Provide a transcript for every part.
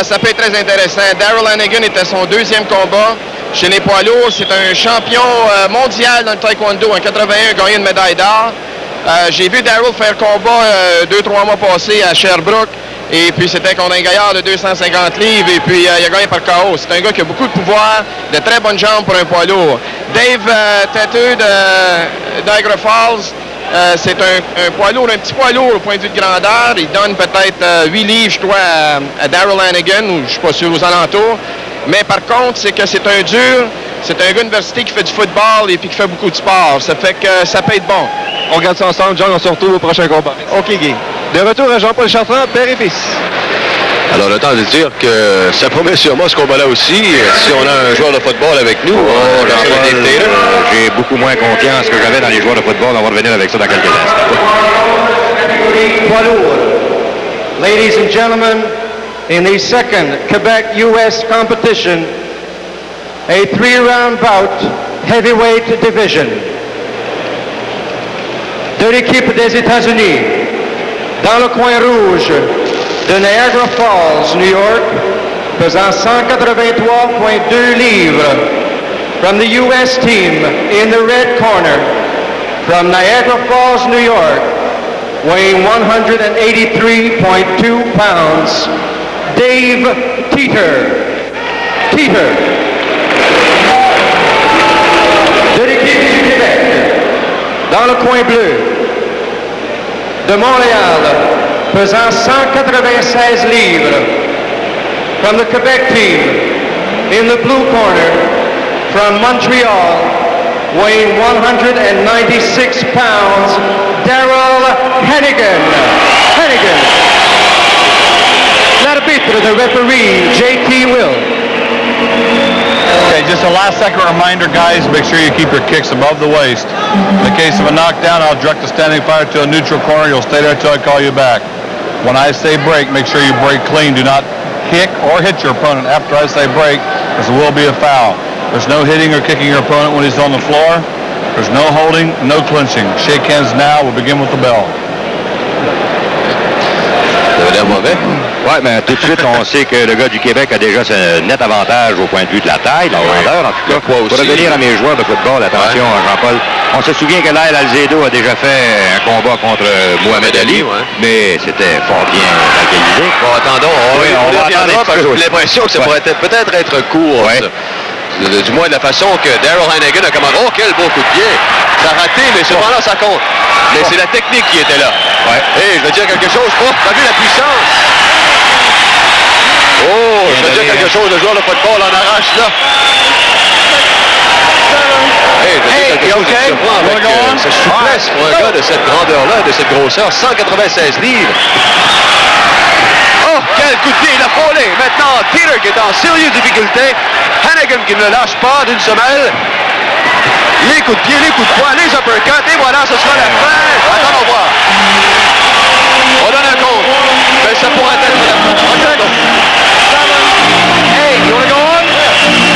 Ça peut être très intéressant. Darrell Hannigan était son deuxième combat chez les poids lourds. C'est un champion mondial dans le taekwondo. En 81, gagné une médaille d'or. J'ai vu Darrell faire combat 2-3 mois passés à Sherbrooke. Et puis c'était contre un gaillard de 250 livres. Et puis il a gagné par KO. C'est un gars qui a beaucoup de pouvoir, de très bonnes jambes pour un poids lourd. Dave Têteux de Niagara Falls. C'est un poids lourd, un petit poids lourd au point de vue de grandeur. Il donne peut-être 8 livres, je crois, à Darrell Hannigan, ou je ne suis pas sûr, aux alentours. Mais par contre, c'est que c'est un dur, c'est un gars d'université qui fait du football et puis qui fait beaucoup de sport. Ça fait que ça peut être bon. On regarde ça ensemble, John, on se retrouve au prochain combat. OK, Guy. De retour à Jean-Paul Chartrand, père et fils. Alors, le temps de dire que ça promet sûrement ce combat-là aussi. Si on a un joueur de football avec nous, j'ai beaucoup moins confiance que j'avais dans les joueurs de football. On va revenir avec ça dans quelques instants. Ladies and gentlemen, in the second Quebec-U.S. competition, a 3-round bout heavyweight division. De l'équipe des États-Unis, dans le coin rouge, de Niagara Falls, New York, pesant 183,2 livres. From the U.S. team, in the red corner, from Niagara Falls, New York, weighing 183.2 pounds, Dave Teeter. De l'équipe du Québec, dans le coin bleu, de Montréal, pesant 196 livres. From the Quebec team, in the blue corner, from Montreal, weighing 196 pounds, Darrell Hannigan. L'arbitre, the referee, J.T. Will. Okay, just a last-second reminder, guys, make sure you keep your kicks above the waist. In the case of a knockdown, I'll direct the standing fire to a neutral corner. You'll stay there until I call you back. When I say break, make sure you break clean. Do not kick or hit your opponent after I say break, because there will be a foul. There's no hitting or kicking your opponent when he's on the floor. There's no holding, no clinching. Shake hands now. We'll begin with the bell. Ça veut dire mauvais? Oui, mais tout de suite, on sait que le gars du Québec a déjà un net avantage au point de vue de la taille, de la grandeur. En tout cas, pour revenir à mes joueurs de football, attention, Jean-Paul. On se souvient que Lyle Alzado a déjà fait un combat contre Mohamed Ali, mais c'était fort bien organisé. Bon, attendons, on va attendre. J'ai l'impression que ça pourrait peut-être être court. Ouais. Du moins de la façon que Darrell Hannigan a commandé. Oh, quel beau coup de pied! Ça a raté, mais cependant, ça compte. Mais c'est la technique qui était là. Ouais. Et je veux dire quelque chose. Oh, t'as vu la puissance? Oh, je veux dire quelque chose. Le joueur de football en arrache là. Hey, je veux dire quelque chose qui surprend avec sa souplesse pour un gars de cette grandeur-là, de cette grosseur. 196 livres. Oh, quel coup de pied, il a frôlé. Maintenant, Teeter qui est en sérieuse difficulté. Hannigan qui ne lâche pas d'une semelle. Les coups de pied, les coups de poing, les uppercuts. Et voilà, ce sera la fin. Attends, on va voir. On donne un compte. Mais ça pourrait être la fin. Hey, you wanna go on?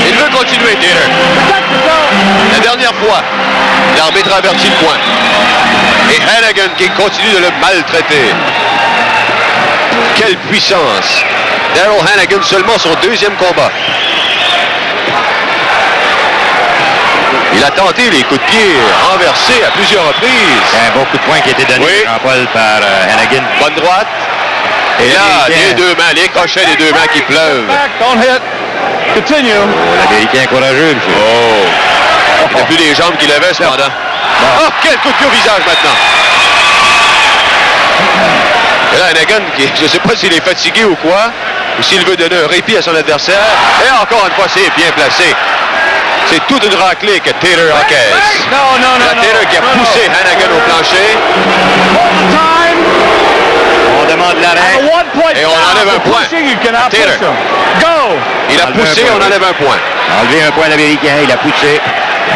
Il veut continuer, Teeter. La dernière fois, l'arbitre a averti le point. Et Hannigan qui continue de le maltraiter. Quelle puissance! Darrell Hannigan seulement son deuxième combat. Il a tenté les coups de pied renversés à plusieurs reprises. C'est un bon coup de poing qui a été donné, Jean-Paul, par Hannigan. Bonne droite. Et là, les deux mains, les crochets des deux mains qui pleuvent. L'Américain courageux, monsieur. Oh! Il n'a plus les jambes qu'il avait, cependant. Oh, quel coup de pied au visage maintenant! Et là, Hannigan, je ne sais pas s'il est fatigué ou quoi, ou s'il veut donner un répit à son adversaire. Et encore une fois, c'est bien placé. C'est toute une raclée que Teeter encaisse. Teeter qui a poussé Hannigan au plancher. On demande l'arrêt. Et on enlève un point. Teeter. Il a poussé, on enlève un point. Enlevé un point l'Américain, il a poussé.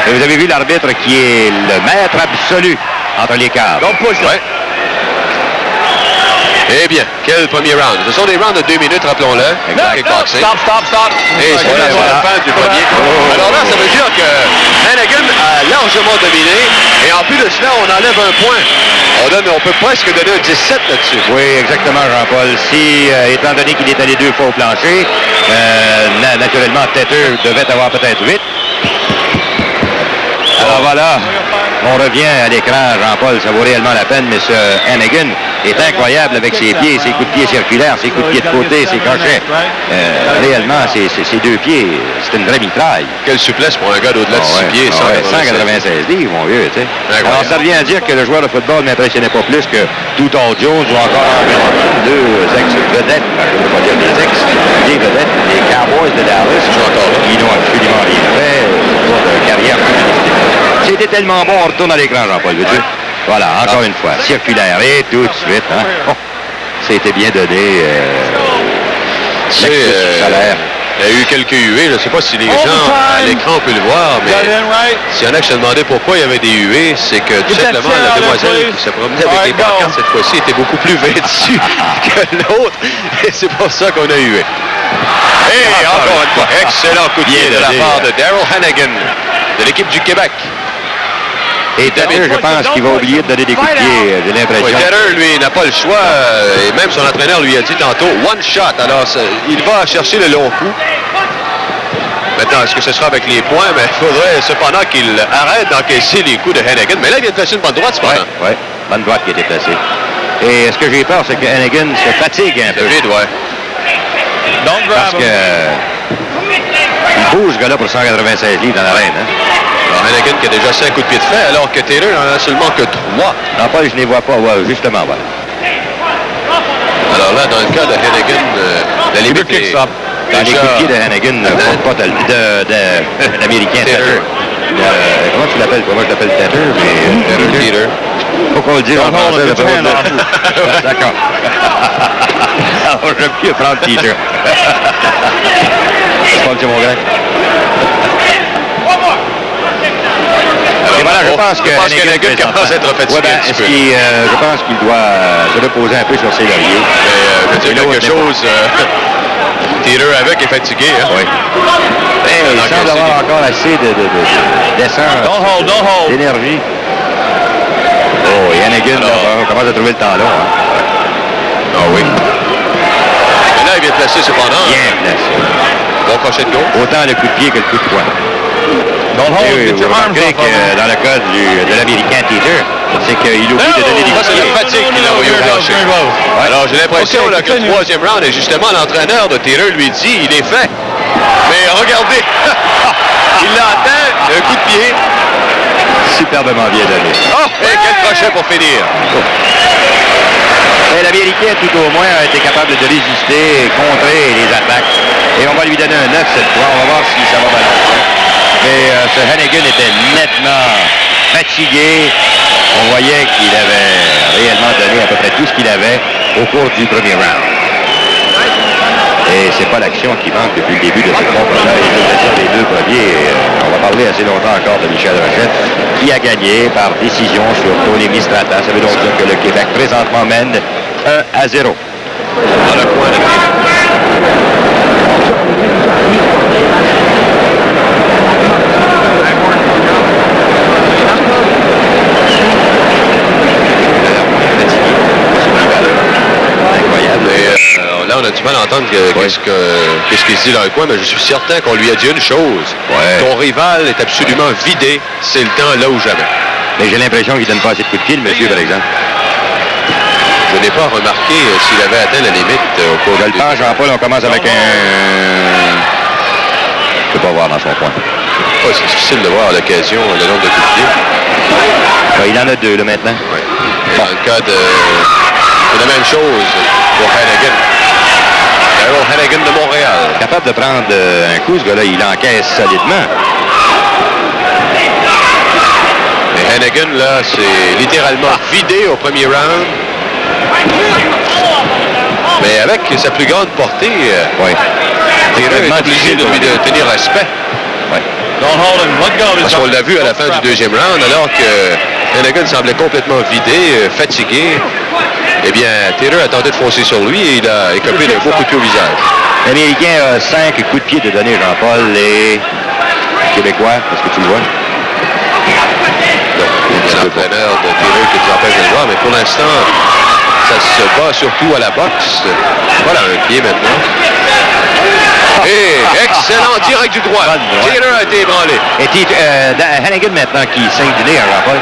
Et vous avez vu l'arbitre qui est le maître absolu entre les cadres. Donc, push. Ouais. Eh bien, quel premier round. Ce sont des rounds de 2 minutes, rappelons-le. Kickboxing. Stop. Et c'est la fin du premier. Alors là, ça veut dire que Hannigan a largement dominé. Et en plus de cela, on enlève un point. On peut presque donner un 17 là-dessus. Oui, exactement, Jean-Paul. Si, étant donné qu'il est allé 2 fois au plancher, naturellement, Tater devait avoir peut-être 8. Alors voilà, on revient à l'écran, Jean-Paul, ça vaut réellement la peine, mais ce Hannigan est incroyable avec ses pieds, ses coups de pied circulaires, ses coups de pied de côté, ses crochets. Réellement, ses 2 pieds, c'est une vraie mitraille. Quelle souplesse pour un gars d'au-delà de 6 pieds, 196 livres, mon vieux, tu sais. Alors, ça revient à dire que le joueur de football n'impressionnait pas plus que Tutor Jones ou encore deux ex-vedettes, je ne veux pas dire des vedettes, les Cowboys de Dallas, qui n'ont absolument rien fait de carrière. C'était tellement bon, on retourne à l'écran, Jean-Paul, veux-tu? Voilà, encore une fois, circulaire, et tout de suite, hein? Oh, c'était bien donné. Salaire. Il y a eu quelques huées, je ne sais pas si les gens à l'écran peuvent le voir, mais s'il y en a qui se demandaient pourquoi il y avait des huées, c'est que tout simplement la demoiselle qui se promenait avec les pancartes cette fois-ci était beaucoup plus vêtue que l'autre, et c'est pour ça qu'on a hué. Et encore une fois, excellent coup de pied de la part de Daryl Hannigan de l'équipe du Québec. Et Tater, je pense qu'il va oublier de donner des coups de pied, j'ai l'impression. Oui, Tater, lui, n'a pas le choix. Et même son entraîneur lui a dit tantôt, one shot. Alors, il va chercher le long coup. Maintenant, est-ce que ce sera avec les points? Mais il faudrait cependant qu'il arrête d'encaisser les coups de Hannigan. Mais là, il vient de placer une bonne droite, cependant. Oui, bonne droite qui a été placée. Et ce que j'ai peur, c'est que Hannigan se fatigue un peu. Vide, ouais. Parce que il bouge, ce gars-là, pour 196 livres dans l'arène. Hein? Alors, Hannigan qui a déjà 5 coups de pied de fait, alors que Tater n'en a seulement que 3. Non, pas, je ne les vois pas, ouais, justement, voilà. Alors là, dans le cas de Hannigan, la limite est... Dans les coups de pied de Hannigan, ne compte pas de l'Américain Tater. Comment tu l'appelles? Moi, je l'appelle Tater, mais... Tater. Faut qu'on le dise en français. D'accord. Alors, j'aime mieux prendre Tater. C'est pas le mon grand. Et voilà, je pense que Hannigan commence à être fatigué un petit peu. Je pense qu'il doit se reposer un peu sur ses lauriers. Je veux dire quelque chose... Tater avec est fatigué, hein? Oui. Il semble avoir encore assez d'essence, d'énergie. Oh, et Hannigan commence à trouver le temps long. Hein? Ah oui. Mais là, il vient de placer cependant. Bien placé. Bon crochet de gauche. Autant le coup de pied que le coup de poing. Vous remarquerez que dans le cas de l'Américain Tater, c'est qu'il oublie de donner des coups de pied. C'est la fatigue qui l'a envoyé au plancher. Alors, j'ai l'impression que le troisième round, et justement, l'entraîneur de Tater lui dit, il est fait. Mais regardez, il l'a atteint, un coup de pied. Superbement bien donné. Oh, et quel crochet pour finir. Et l'Américain, tout au moins, a été capable de résister et contrer les attaques. Et on va lui donner un 9 cette fois. On va voir si ça va balancer. Mais ce Hannigan était nettement fatigué. On voyait qu'il avait réellement donné à peu près tout ce qu'il avait au cours du premier round. Et c'est pas l'action qui manque depuis le début de ce combat-là. Il devrait dire les 2 premiers. On va parler assez longtemps encore de Michel Rochette, qui a gagné par décision sur Tony Mistrata. Ça veut donc dire que le Québec présentement mène 1-0. Dans le coin de là, on a du mal à entendre qu'est-ce qu'il se dit dans le coin, mais je suis certain qu'on lui a dit une chose. Ton rival est absolument vidé. C'est le temps là ou jamais. Mais j'ai l'impression qu'il ne donne pas assez de coups de pied, le monsieur, par exemple. Je n'ai pas remarqué s'il avait atteint la limite au cours du temps. Jean-Paul, on commence avec un... Je ne peux pas voir dans son coin. C'est difficile de voir à l'occasion le nombre de coups de pied. Il en a 2 là maintenant. Oui. Dans le cas de... C'est la même chose pour Hannigan. Daryl Hannigan de Montréal. Capable de prendre un coup, ce gars-là, il encaisse solidement. Mais Hannigan, là, c'est littéralement vidé au premier round. Mais avec sa plus grande portée, Tater est obligé de lui tenir respect. Oui. Parce qu'on l'a vu à la fin du deuxième round, alors que Hannigan semblait complètement vidé, fatigué. Eh bien, Taylor a tenté de foncer sur lui et il a écopé d'un beau coup de pied au visage. L'Américain a 5 coups de pied de donner, Jean-Paul. Les Québécois, est-ce que tu le vois? Donc, c'est l'entraîneur de Taylor qui nous empêche de le voir, mais pour l'instant, ça se bat surtout à la boxe. Voilà, un pied maintenant. Et excellent direct du droit. Taylor a été ébranlé. Et Hannigan maintenant qui saigne du nez, Jean-Paul.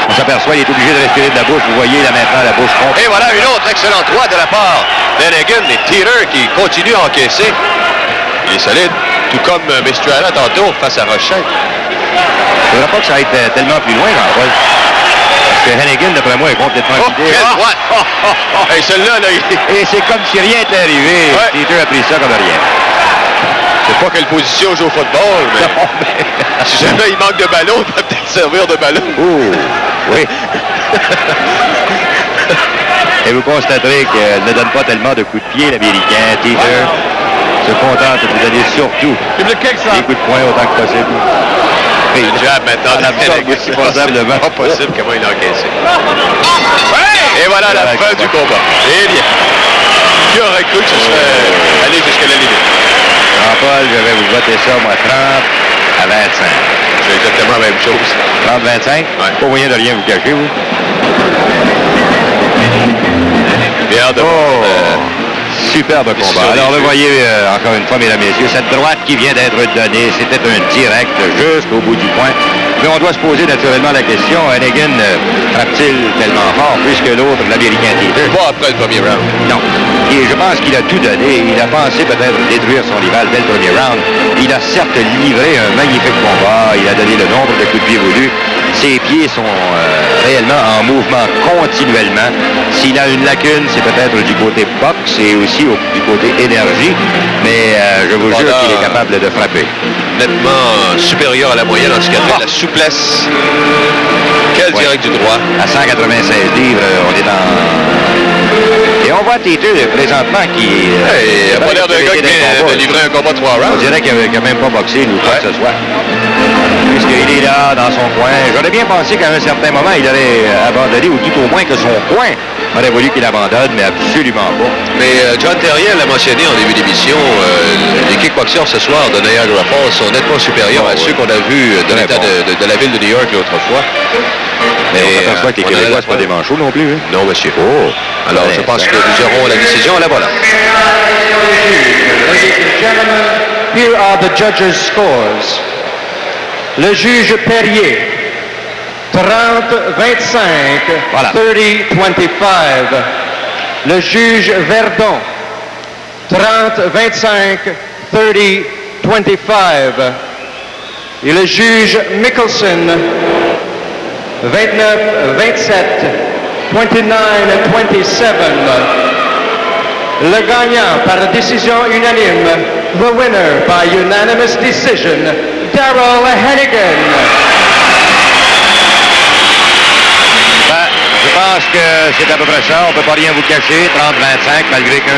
On s'aperçoit, il est obligé de respirer de la bouche. Vous voyez là maintenant la bouche contre. Et voilà une autre excellente droite de la part d'Hannigan et Taylor qui continue à encaisser. Il est solide, tout comme Mistrala tantôt face à Rochette. Je ne voudrais pas que ça aille tellement plus loin, Jean-Paul. Parce que Hannigan, d'après moi, est complètement vidé. Quelle droite! Et celle-là, là, Et c'est comme si rien n'était arrivé. Ouais. Taylor a pris ça comme rien. Je sais pas quelle position joue au football, mais si jamais il manque de ballon, il va peut-être servir de ballon. Oh, oui. Et vous constaterez qu'elle ne donne pas tellement de coups de pied, l'Américain. Taylor se contente de donner surtout des coups de poing autant que possible. Et le jab maintenant, On absorbe aussi possiblement. Pas possible comment il a encaissé. Et voilà la fin du combat. Eh bien, qui aurait cru que ce serait aller jusqu'à la limite? Jean-Paul, je vais vous voter ça, moi, 30 à 25. C'est exactement la même chose. 30-25? Ouais. Pas moyen de rien vous cacher, vous? Bien de Superbe combat. Alors, le voyez, encore une fois, mesdames et messieurs, cette droite qui vient d'être donnée, c'était un direct jusqu'au bout du point. Mais on doit se poser naturellement la question, Hannigan frappe-t-il tellement fort, puisque l'autre, l'Américain Taylor? Pas après le premier round. Non. Et je pense qu'il a tout donné. Il a pensé peut-être détruire son rival dès le premier round. Il a certes livré un magnifique combat. Il a donné le nombre de coups de pied voulus. Ses pieds sont réellement en mouvement continuellement. S'il a une lacune, c'est peut-être du côté boxe et aussi du côté énergie. Mais je vous jure qu'il est capable de frapper. Nettement supérieur à la moyenne en ce qui a fait la souplesse. Quel direct du droit. À 196 livres, on est en... Et on voit Taylor présentement qui... Il n'a pas l'air d'un gars qui vient de livrer un combat 3 rounds. On dirait qu'il n'a même pas boxé ou quoi que ce soit. Puisqu'il est là, dans son coin. J'aurais bien pensé qu'à un certain moment, il aurait abandonné, ou tout au moins que son coin aurait voulu qu'il abandonne, mais absolument pas. Mais John Terrien l'a mentionné en début d'émission, les kickboxers ce soir de Niagara Falls sont nettement supérieurs à ceux qu'on a vus de l'État de la ville de New York l'autre fois. Mais on s'aperçoit que les Québécois, c'est pas des manchots non plus. Hein? Non, monsieur. Oh. Alors, je pense que nous aurons la décision. La voilà. Ladies and gentlemen, here are the judges' scores. Le juge Perrier, 30-25, Voilà. 30-25. Le juge Verdon, 30-25, 30-25. Et le juge Mickelson, 29-27, 29-27. Le gagnant par décision unanime, the winner by unanimous decision, Darrell Hannigan. Ben, je pense que c'est à peu près ça. On ne peut pas rien vous cacher. 30-25, malgré qu'un